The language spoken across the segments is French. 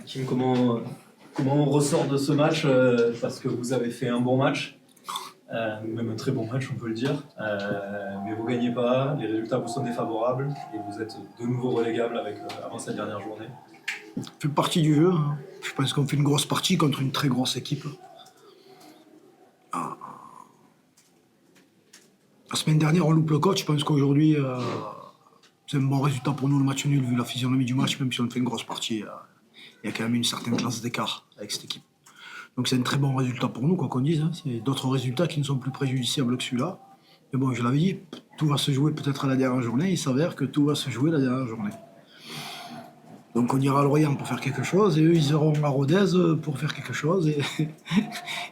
Kim, comment on ressort de ce match parce que vous avez fait un bon match, même un très bon match, on peut le dire, mais vous ne gagnez pas, les résultats vous sont défavorables et vous êtes de nouveau relégable avant cette dernière journée. Ça fait partie du jeu. Je pense qu'on fait une grosse partie contre une très grosse équipe. La semaine dernière, on loupe le coach. Je pense qu'aujourd'hui, c'est un bon résultat pour nous, le match nul, vu la physionomie du match, même si on fait une grosse partie. Il y a quand même une certaine classe d'écart avec cette équipe. Donc c'est un très bon résultat pour nous, quoi qu'on dise. C'est d'autres résultats qui ne sont plus préjudiciables que celui-là. Mais bon, je l'avais dit, tout va se jouer peut-être à la dernière journée. Il s'avère que tout va se jouer la dernière journée. Donc on ira à Lorient pour faire quelque chose, et eux, ils iront à Rodez pour faire quelque chose, et,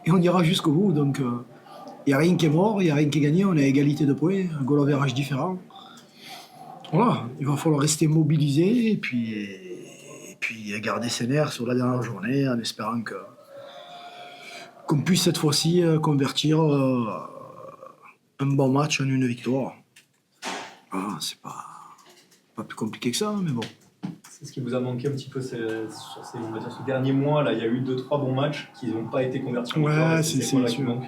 et on ira jusqu'au bout. Donc il n'y a rien qui est mort, il n'y a rien qui est gagné, on est à égalité de points, un goal average différent. Voilà, il va falloir rester mobilisé, et puis garder ses nerfs sur la dernière journée, en espérant qu'on puisse cette fois-ci convertir un bon match en une victoire. Ah, c'est pas plus compliqué que ça, mais bon. C'est ce qui vous a manqué un petit peu sur on va dire, ce dernier mois. Là, il y a eu 2-3 bons matchs qui n'ont pas été convertis en victoire. Ouais, c'est quoi là qui manque?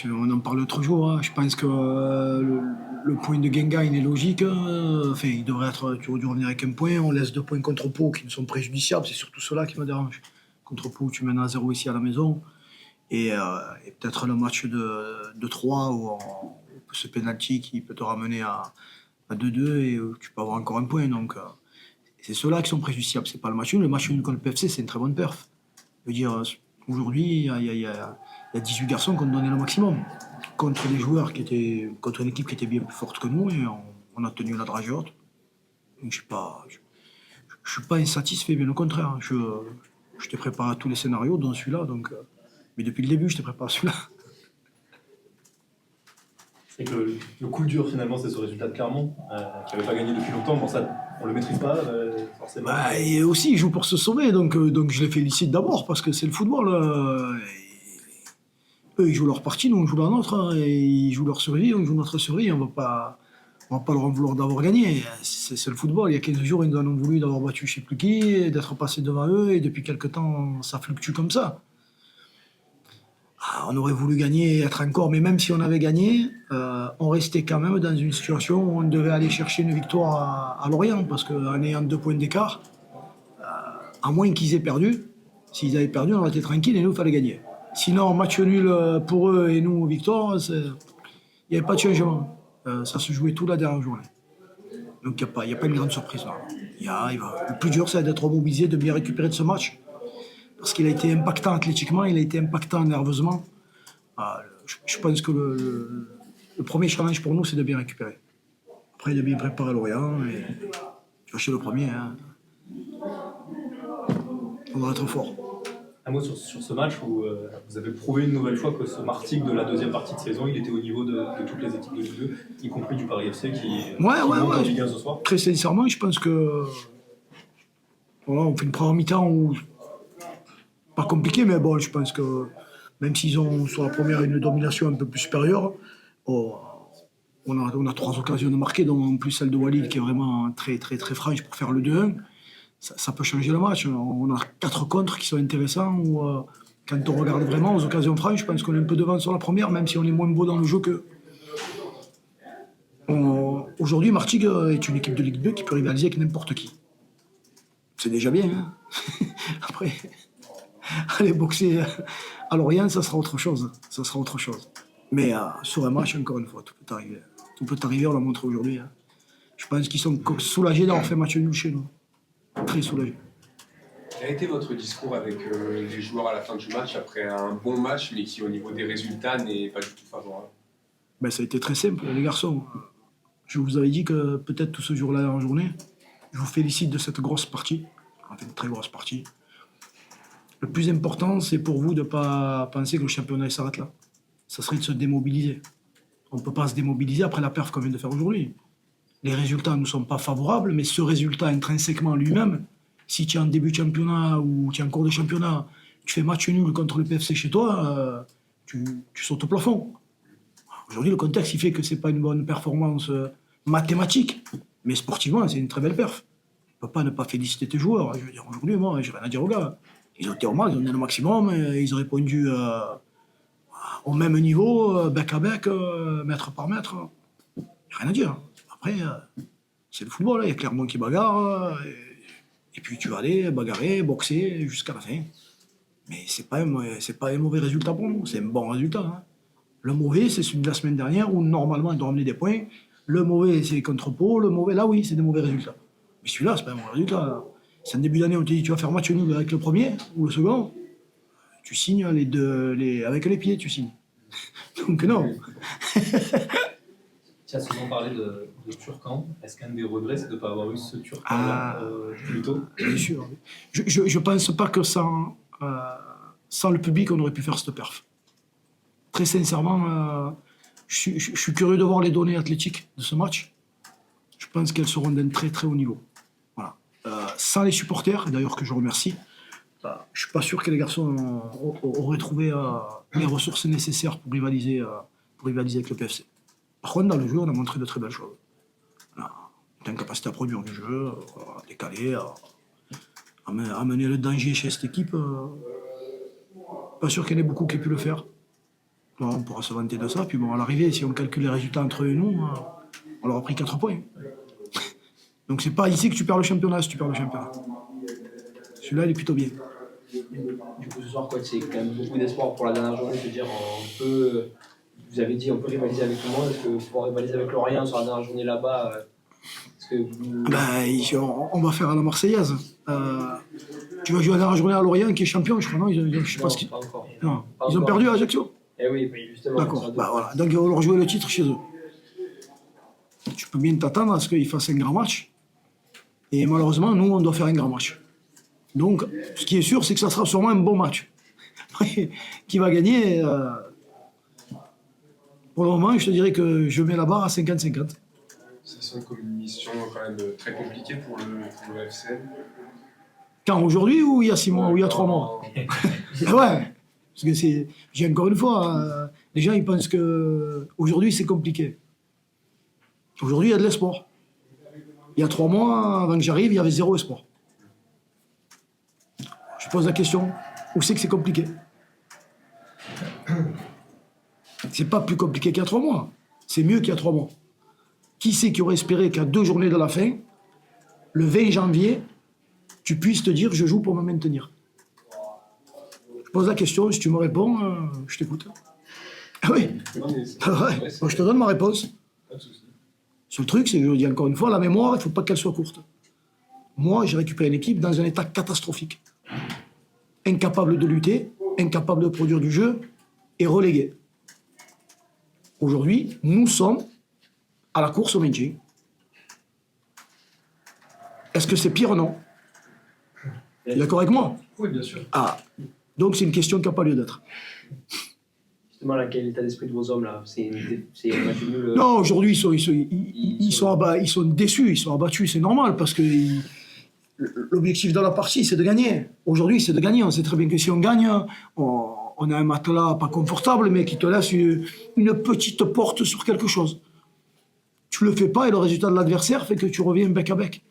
On en parle l'autre jour. Je pense que le point de Gengain est logique. Enfin, il devrait tu aurais dû revenir avec un point. On laisse 2 points contre Pau qui ne sont préjudiciables. C'est surtout cela qui me dérange. Contre Pau, tu mènes à 0 ici à la maison. Et peut-être le match de 3 où ce penalty qui peut te ramener à 2-2 et où tu peux avoir encore un point. Donc, c'est ceux-là qui sont préjudiciables. C'est pas le match nul. Le match nul contre le PFC, c'est une très bonne perf. Je veux dire, aujourd'hui, il y a 18 garçons qui ont donné le maximum contre contre une équipe qui était bien plus forte que nous, et on a tenu la dragée haute. Donc je suis pas insatisfait, bien au contraire. Je t'ai préparé à tous les scénarios, dont celui-là. Donc, mais depuis le début, je t'ai préparé à celui-là. C'est que le coup dur, finalement, c'est ce résultat de Clermont, qui n'avait pas gagné depuis longtemps. Bon, ça, on le maîtrise pas, forcément. Et aussi, ils jouent pour se sauver, donc je les félicite d'abord, parce que c'est le football. Eux, ils jouent leur partie, nous, on joue la nôtre, et ils jouent leur survie, on joue notre survie. On va pas leur en vouloir d'avoir gagné. C'est le football. Il y a 15 jours, ils nous en ont voulu d'avoir battu je sais plus qui, d'être passé devant eux, et depuis quelques temps, ça fluctue comme ça. On aurait voulu gagner et être encore, mais même si on avait gagné, on restait quand même dans une situation où on devait aller chercher une victoire à Lorient, parce qu'en ayant 2 points d'écart, à moins qu'ils aient perdu, s'ils avaient perdu, on aurait été tranquille et nous, il fallait gagner. Sinon, match nul pour eux et nous, victoire, il n'y avait pas de changement. Ça se jouait toute la dernière journée. Donc il n'y a pas une grande surprise là. Le plus dur, c'est d'être mobilisé, de bien récupérer de ce match. Parce qu'il a été impactant athlétiquement, il a été impactant nerveusement. Je pense que le premier challenge pour nous, c'est de bien récupérer. Après, de bien préparer Lorient et chercher le premier. On va être fort. Un mot sur ce match où vous avez prouvé une nouvelle fois que ce Martigues de la deuxième partie de saison, il était au niveau de toutes les équipes de Ligue 2, y compris du Paris FC qui monte en Ligue 1 ce soir. Très sincèrement, je pense que voilà, on fait une première mi-temps où pas compliqué, mais bon, je pense que même s'ils ont sur la première une domination un peu plus supérieure, on a 3 occasions de marquer, dont en plus celle de Walid qui est vraiment très très très franche pour faire le 2-1. Ça peut changer le match. On a 4 contres qui sont intéressants où, quand on regarde vraiment aux occasions franches, je pense qu'on est un peu devant sur la première, même si on est moins beau dans le jeu qu'eux. Aujourd'hui, Martigues est une équipe de Ligue 2 qui peut rivaliser avec n'importe qui. C'est déjà bien. Après, aller boxer à Lorient, ça sera autre chose. Mais sur un match, encore une fois, tout peut arriver. Tout peut arriver, on l'a montré aujourd'hui. Je pense qu'ils sont soulagés d'avoir fait match nul chez nous. Très soulagés. Quel a été votre discours avec les joueurs à la fin du match, après un bon match, mais qui au niveau des résultats n'est pas du tout favorable? Ça a été très simple, les garçons. Je vous avais dit que peut-être tout ce jour-là en journée, je vous félicite de cette grosse partie, enfin une très grosse partie. Le plus important, c'est pour vous de ne pas penser que le championnat s'arrête là. Ça serait de se démobiliser. On ne peut pas se démobiliser après la perf qu'on vient de faire aujourd'hui. Les résultats ne nous sont pas favorables, mais ce résultat intrinsèquement lui-même, si tu es en début de championnat ou tu es en cours de championnat, tu fais match nul contre le PFC chez toi, tu sautes au plafond. Aujourd'hui, le contexte, il fait que ce n'est pas une bonne performance mathématique, mais sportivement, c'est une très belle perf. peux pas ne pas féliciter tes joueurs. Je veux dire, aujourd'hui, moi, j'ai rien à dire aux gars. Ils ont été au max, ils ont donné le maximum, et ils ont répondu au même niveau, bec à bec, mètre par mètre. Il n'y a rien à dire. Après, c'est le football, il y a Clermont qui bagarre, et puis tu vas aller bagarrer, boxer jusqu'à la fin. Mais c'est pas un mauvais résultat pour nous, c'est un bon résultat. Hein. Le mauvais, c'est celui de la semaine dernière où normalement ils doivent ramener des points. Le mauvais, c'est contre Pau. Le mauvais, là oui, c'est des mauvais résultats. Mais celui-là, c'est pas un mauvais résultat. C'est un début d'année, on te dit tu vas faire match nul avec le premier ou le second. Tu signes les deux, avec les pieds, tu signes. Donc non. Tiens, souvent parlé de Turcan. Est-ce qu'un des regrets, c'est de ne pas avoir eu ce Turcan plus tôt? Bien sûr. Je pense pas que sans le public, on aurait pu faire cette perf. Très sincèrement, je suis curieux de voir les données athlétiques de ce match. Je pense qu'elles seront d'un très très haut niveau. Voilà. Sans les supporters, et d'ailleurs que je remercie, je ne suis pas sûr que les garçons auraient trouvé les ressources nécessaires pour rivaliser avec le PFC. Par contre, dans le jeu, on a montré de très belles choses. On a une capacité à produire du jeu, à décaler, à mener le danger chez cette équipe. Pas sûr qu'il y en ait beaucoup qui aient pu le faire. Bon, on pourra se vanter de ça. Puis bon, à l'arrivée, si on calcule les résultats entre eux et nous, on leur a pris 4 points. Donc c'est pas ici que tu perds le championnat si tu perds le championnat. Celui-là, il est plutôt bien. Du coup, ce soir, coach, c'est quand même beaucoup d'espoir pour la dernière journée. Je veux dire, vous avez dit, on peut rivaliser avec tout le monde. Est-ce que pour rivaliser avec Lorient sur la dernière journée là-bas, est-ce que vous... On va faire à la Marseillaise. Tu vas jouer la dernière journée à Lorient qui est champion, je crois, non? Je sais pas ce qu'ils... Pas encore. Non. Pas Ils ont encore. perdu à Ajaccio. Eh oui, justement. D'accord. Voilà. Donc ils vont leur jouer le titre chez eux. Tu peux bien t'attendre à ce qu'ils fassent un grand match. Et malheureusement, nous, on doit faire un grand match. Donc, ce qui est sûr, c'est que ça sera sûrement un bon match. Après, qui va gagner pour le moment, je te dirais que je mets la barre à 50-50. Ça sonne comme une mission quand même très compliquée pour le FCN. Quand, aujourd'hui ou il y a 6 mois ou il y a 3 mois? Ouais. Parce que j'ai encore une fois, les gens ils pensent que aujourd'hui c'est compliqué. Aujourd'hui il y a de l'espoir. Il y a 3 mois, avant que j'arrive, il y avait 0 espoir. Je pose la question, où c'est que c'est compliqué? C'est pas plus compliqué qu'il y a 3 mois. C'est mieux qu'il y a 3 mois. Qui c'est qui aurait espéré qu'à 2 journées de la fin, le 20 janvier, tu puisses te dire je joue pour me maintenir? Je pose la question, si tu me réponds, je t'écoute. Ah oui, Non, mais ouais. Bon, je te donne ma réponse. pas de souci. Sur le truc, c'est que je dis encore une fois, la mémoire, il ne faut pas qu'elle soit courte. Moi, j'ai récupéré une équipe dans un état catastrophique. Incapable de lutter, incapable de produire du jeu et relégué. Aujourd'hui, nous sommes à la course au maintien. Est-ce que c'est pire? Non. Tu es d'accord avec moi? Oui, bien sûr. Ah, donc c'est une question qui n'a pas lieu d'être. Justement, là, quel est l'état d'esprit de vos hommes là? C'est un match nul. Non, aujourd'hui, ils sont déçus, ils sont abattus, c'est normal, parce que l'objectif de la partie, c'est de gagner. Aujourd'hui, c'est de gagner. On sait très bien que si on gagne, on a un matelas pas confortable, mais qui te laisse une petite porte sur quelque chose. Tu le fais pas et le résultat de l'adversaire fait que tu reviens bec à bec.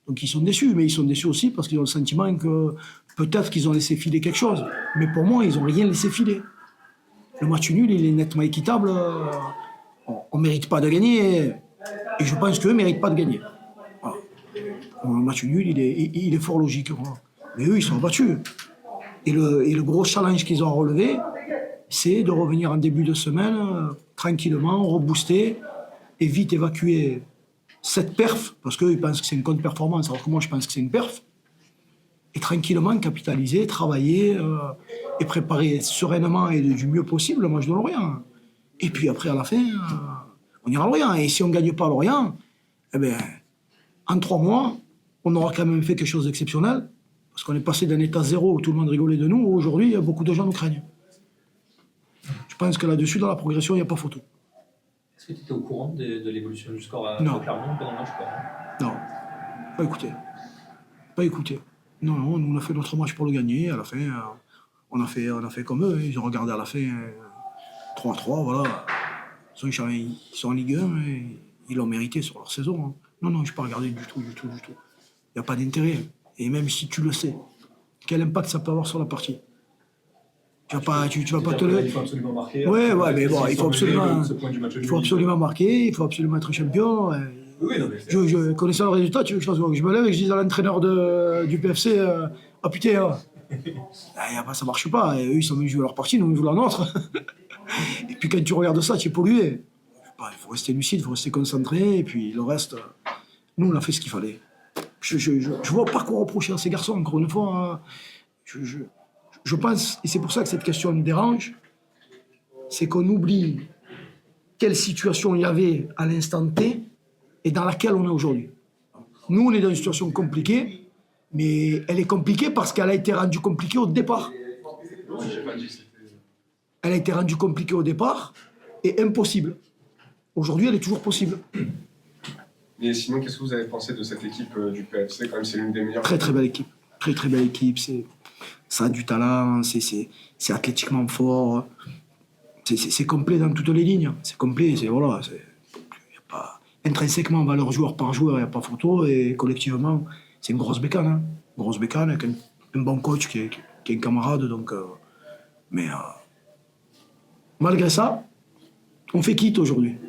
Donc ils sont déçus, mais ils sont déçus aussi parce qu'ils ont le sentiment que peut-être qu'ils ont laissé filer quelque chose. Mais pour moi, ils n'ont rien laissé filer. Le match nul, il est nettement équitable. On ne mérite pas de gagner. Et je pense qu'eux ne méritent pas de gagner. Voilà. Le match nul, il est fort logique. Voilà. Mais eux, ils sont battus. Et le gros challenge qu'ils ont à relever, c'est de revenir en début de semaine, tranquillement, rebooster, et vite évacuer cette perf, parce qu'eux, ils pensent que c'est une contre-performance, alors que moi, je pense que c'est une perf, et tranquillement capitaliser, travailler, et préparer sereinement et du mieux possible le match de Lorient. Et puis après, à la fin, on ira à Lorient. Et si on ne gagne pas à Lorient, eh bien, en 3 mois, on aura quand même fait quelque chose d'exceptionnel, parce qu'on est passé d'un état zéro où tout le monde rigolait de nous, où aujourd'hui, beaucoup de gens nous craignent. Je pense que là-dessus, dans la progression, il n'y a pas photo. Est-ce que tu étais au courant de l'évolution du score à Non. Clermont pendant le match ou pas? Non, pas écouté. Pas écouté. Non, nous on a fait notre match pour le gagner. À la fin, on a fait comme eux. Ils ont regardé à la fin 3-3, voilà. Ils sont en Ligue 1 et ils l'ont mérité sur leur saison. Hein. Non, je n'ai pas regardé du tout. n'y a pas d'intérêt. Et même si tu le sais, quel impact ça peut avoir sur la partie? Tu vas pas te Il le... faut absolument marquer. Ouais, Après, mais bon, s'ils il faut sont absolument, menés, ce point du match il nul, faut absolument marquer, il faut absolument être champion. Oui, non, mais c'est- Connaissant le résultat, tu veux que je fasse quoi? Que je me lève et que je dise à l'entraîneur du PFC, ah putain, ça marche pas. Et eux, ils sont venus jouer leur partie, nous, on joue la nôtre. Et puis quand tu regardes ça, tu es pollué. Il faut rester lucide, il faut rester concentré, et puis le reste, nous, on a fait ce qu'il fallait. Je vois pas quoi reprocher à ces garçons, encore une fois. Je pense, et c'est pour ça que cette question me dérange, c'est qu'on oublie quelle situation il y avait à l'instant T et dans laquelle on est aujourd'hui. Nous, on est dans une situation compliquée, mais elle est compliquée parce qu'elle a été rendue compliquée au départ. J'ai pas dit que c'était. Elle a été rendue compliquée au départ et impossible. Aujourd'hui, elle est toujours possible. Mais sinon, qu'est-ce que vous avez pensé de cette équipe du PFC? Quand même, c'est l'une des meilleures. Très très belle équipe. Très très belle équipe. Ça a du talent, c'est athlétiquement fort. C'est complet dans toutes les lignes. C'est complet. Voilà, y a pas, intrinsèquement, valeur joueur par joueur, il n'y a pas photo. Et collectivement, c'est une grosse bécane. Hein. Une grosse bécane avec un bon coach qui est un camarade. Donc, mais malgré ça, on fait quitte aujourd'hui.